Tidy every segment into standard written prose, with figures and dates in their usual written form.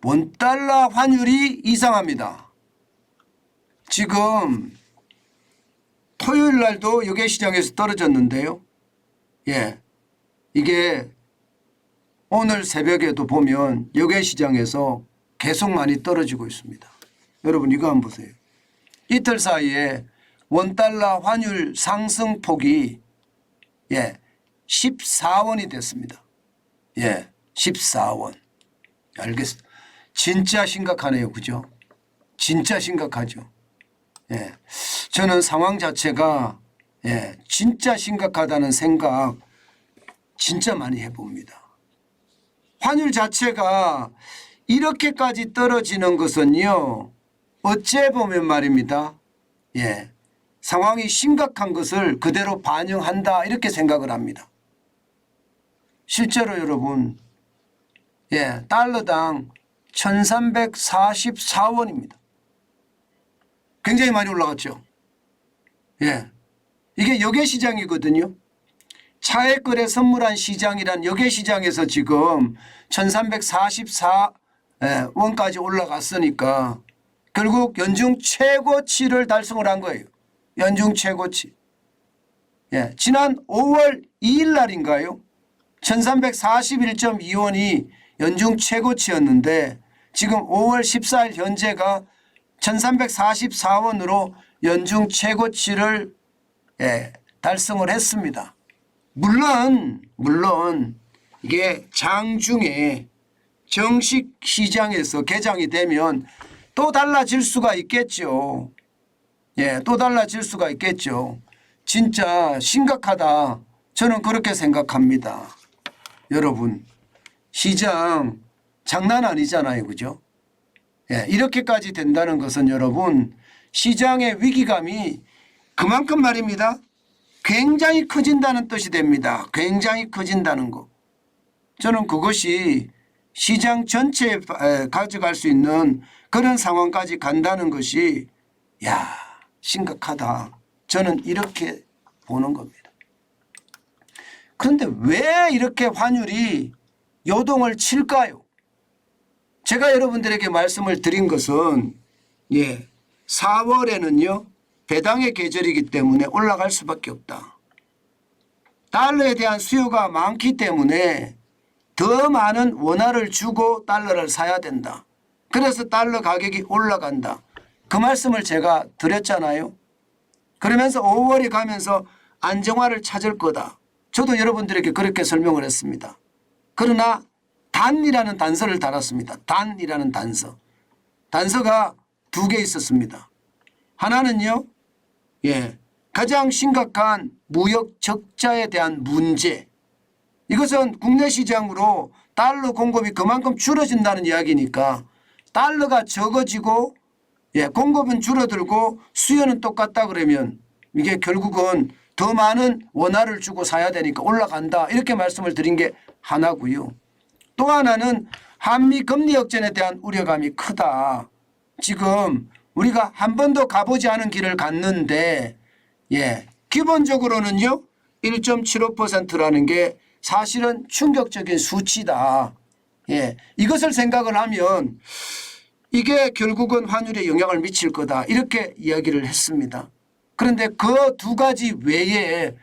원달러 환율이 이상합니다. 지금 토요일 날도 여객시장에서 떨어졌는데요. 예, 이게 오늘 새벽에도 보면 여객시장에서 계속 많이 떨어지고 있습니다. 여러분 이거 한번 보세요. 이틀 사이에 원달러 환율 상승폭이 14원이 됐습니다. 14원. 알겠습니다. 진짜 심각하네요. 그죠? 진짜 심각하죠. 저는 상황 자체가 진짜 심각하다는 생각 진짜 많이 해봅니다. 환율 자체가 이렇게까지 떨어지는 것은요, 어째 보면 말입니다. 상황이 심각한 것을 그대로 반영한다 이렇게 생각을 합니다. 실제로 여러분 달러당 1344원입니다. 굉장히 많이 올라갔죠. 이게 여객시장이거든요. 차액거래 선물한 시장이란 여객시장에서 지금 1344원까지 올라갔으니까 결국 연중 최고치를 달성을 한 거예요. 연중 최고치. 지난 5월 2일 날인가요? 1341.2원이 연중 최고치였는데 지금 5월 14일 현재가 1344원으로 연중 최고치를 달성을 했습니다. 물론 이게 장중에 정식 시장에서 개장이 되면 또 달라질 수가 있겠죠. 또 달라질 수가 있겠죠. 진짜 심각하다. 저는 그렇게 생각합니다. 여러분 시장 장난 아니잖아요. 그죠? 이렇게까지 된다는 것은 여러분 시장의 위기감이 그만큼 말입니다. 굉장히 커진다는 뜻이 됩니다. 굉장히 커진다는 거. 저는 그것이 시장 전체에 가져갈 수 있는 그런 상황까지 간다는 것이 심각하다. 저는 이렇게 보는 겁니다. 그런데 왜 이렇게 환율이 요동을 칠까요? 제가 여러분들에게 말씀을 드린 것은 4월에는요 배당의 계절이기 때문에 올라갈 수밖에 없다. 달러에 대한 수요가 많기 때문에 더 많은 원화를 주고 달러를 사야 된다. 그래서 달러 가격이 올라간다. 그 말씀을 제가 드렸잖아요. 그러면서 5월이 가면서 안정화를 찾을 거다. 저도 여러분들에게 그렇게 설명을 했습니다. 그러나 단이라는 단서를 달았습니다. 단이라는 단서. 단서가 두 개 있었습니다. 하나는요. 가장 심각한 무역 적자에 대한 문제. 이것은 국내 시장으로 달러 공급이 그만큼 줄어진다는 이야기니까 달러가 적어지고 공급은 줄어들고 수요는 똑같다 그러면 이게 결국은 더 많은 원화를 주고 사야 되니까 올라간다. 이렇게 말씀을 드린 게 하나고요. 또 하나는 한미 금리 역전에 대한 우려감이 크다. 지금 우리가 한 번도 가보지 않은 길을 갔는데 기본적으로는요 1.75%라는 게 사실은 충격적인 수치다. 이것을 생각을 하면 이게 결국은 환율에 영향을 미칠 거다. 이렇게 이야기를 했습니다. 그런데 그 두 가지 외에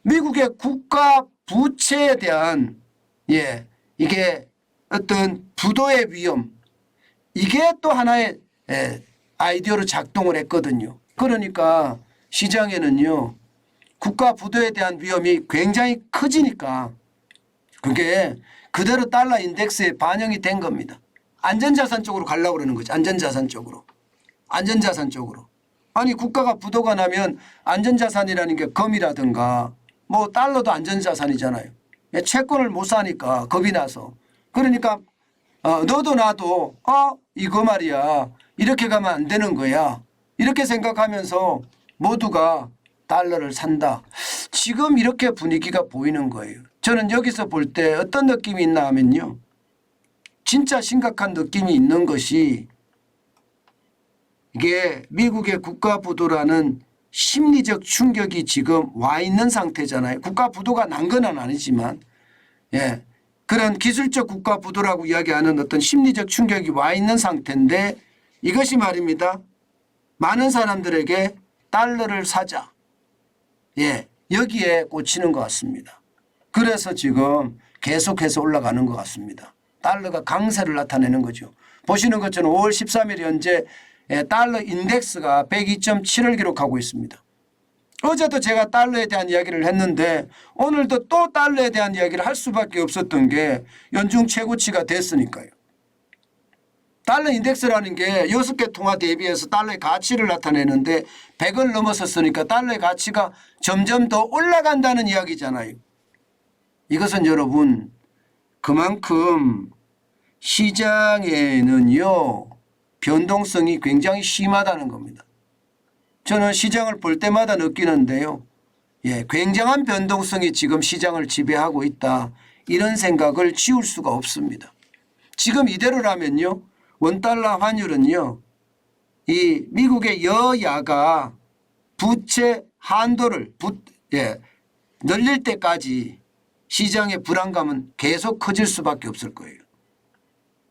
미국의 국가 부채에 대한 이게 어떤 부도의 위험 이게 또 하나의 아이디어로 작동을 했거든요. 그러니까 시장에는요 국가 부도에 대한 위험이 굉장히 커지니까 그게 그대로 달러 인덱스에 반영이 된 겁니다. 안전자산 쪽으로 가려고 그러는 거죠. 안전자산 쪽으로. 안전자산 쪽으로. 아니 국가가 부도가 나면 안전자산이라는 게 금이라든가 뭐 달러도 안전자산이잖아요. 채권을 못 사니까 겁이 나서. 그러니까 너도 나도 이거 말이야 이렇게 가면 안 되는 거야. 이렇게 생각하면서 모두가 달러를 산다. 지금 이렇게 분위기가 보이는 거예요. 저는 여기서 볼 때 어떤 느낌이 있나 하면요. 진짜 심각한 느낌이 있는 것이 이게 미국의 국가부도라는 심리적 충격이 지금 와 있는 상태잖아요. 국가부도가 난 건 아니지만 그런 기술적 국가 부도라고 이야기하는 어떤 심리적 충격이 와 있는 상태인데 이것이 말입니다. 많은 사람들에게 달러를 사자. 예, 여기에 꽂히는 것 같습니다. 그래서 지금 계속해서 올라가는 것 같습니다. 달러가 강세를 나타내는 거죠. 보시는 것처럼 5월 13일 현재 달러 인덱스가 102.7을 기록하고 있습니다. 어제도 제가 달러에 대한 이야기를 했는데 오늘도 또 달러에 대한 이야기를 할 수밖에 없었던 게 연중 최고치가 됐으니까요. 달러 인덱스라는 게 6개 통화 대비해서 달러의 가치를 나타내는데 100을 넘어섰으니까 달러의 가치가 점점 더 올라간다는 이야기잖아요. 이것은 여러분 그만큼 시장에는요 변동성이 굉장히 심하다는 겁니다. 저는 시장을 볼 때마다 느끼는데요. 예, 굉장한 변동성이 지금 시장을 지배하고 있다. 이런 생각을 지울 수가 없습니다. 지금 이대로라면요. 원달러 환율은요. 이 미국의 여야가 부채 한도를 늘릴 때까지 시장의 불안감은 계속 커질 수밖에 없을 거예요.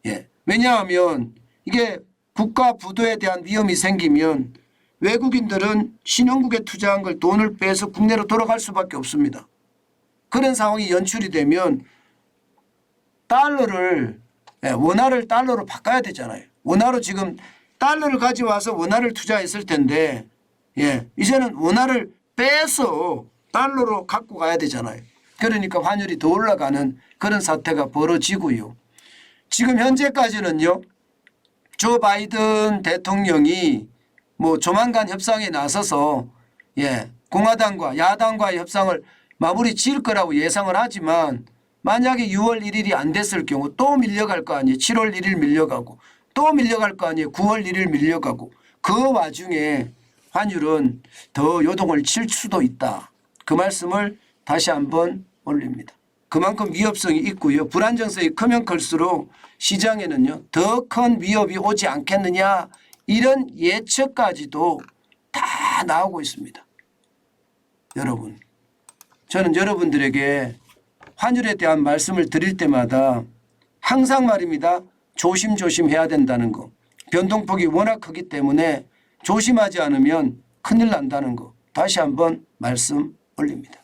예, 왜냐하면 이게 국가 부도에 대한 위험이 생기면 외국인들은 신흥국에 투자한 걸 돈을 빼서 국내로 돌아갈 수밖에 없습니다. 그런 상황이 연출이 되면 달러를 원화를 달러로 바꿔야 되잖아요. 원화로 지금 달러를 가져와서 원화를 투자했을 텐데 이제는 원화를 빼서 달러로 갖고 가야 되잖아요. 그러니까 환율이 더 올라가는 그런 사태가 벌어지고요. 지금 현재까지는요. 조 바이든 대통령이 조만간 협상에 나서서 공화당과 야당과의 협상을 마무리 지을 거라고 예상을 하지만 만약에 6월 1일이 안 됐을 경우 또 밀려갈 거 아니에요. 7월 1일 밀려가고 또 밀려갈 거 아니에요. 9월 1일 밀려가고 그 와중에 환율은 더 요동을 칠 수도 있다. 그 말씀을 다시 한번 올립니다. 그만큼 위협성이 있고요. 불안정성이 크면 클수록 시장에는요. 더 큰 위협이 오지 않겠느냐 이런 예측까지도 다 나오고 있습니다. 여러분 저는 여러분들에게 환율에 대한 말씀을 드릴 때마다 항상 말입니다. 조심조심 해야 된다는 거. 변동폭이 워낙 크기 때문에 조심하지 않으면 큰일 난다는 거. 다시 한번 말씀 올립니다.